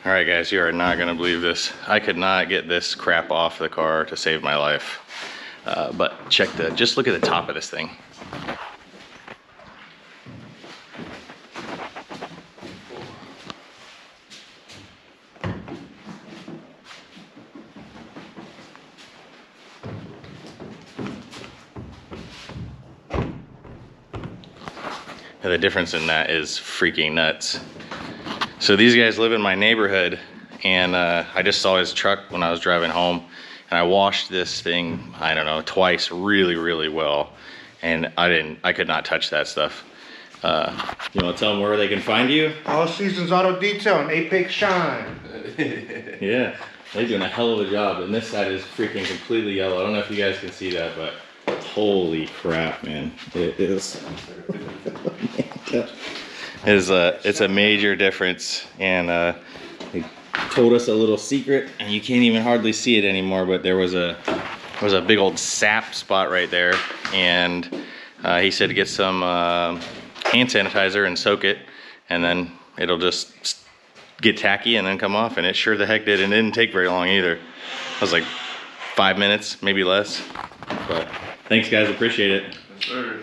All right, guys, you are not gonna believe this. I could not get this crap off the car to save my life. But just look at the top of this thing. And the difference in that is freaking nuts. So these guys live in my neighborhood, and I just saw his truck when I was driving home, and I washed this thing, I don't know, twice really, really well, and I could not touch that stuff. You want to tell them where they can find you? All Seasons Auto Detail and Apex Shine. Yeah, they're doing a hell of a job, and this side is freaking completely yellow. I don't know if you guys can see that, but holy crap, man. It is. It's a major difference, and they told us a little secret, and you can't even hardly see it anymore, but there was a big old sap spot right there, and he said to get some hand sanitizer and soak it, and then it'll just get tacky and then come off, and it sure the heck did, and it didn't take very long either. It was like 5 minutes, maybe less, but thanks guys, appreciate it. Yes, sir.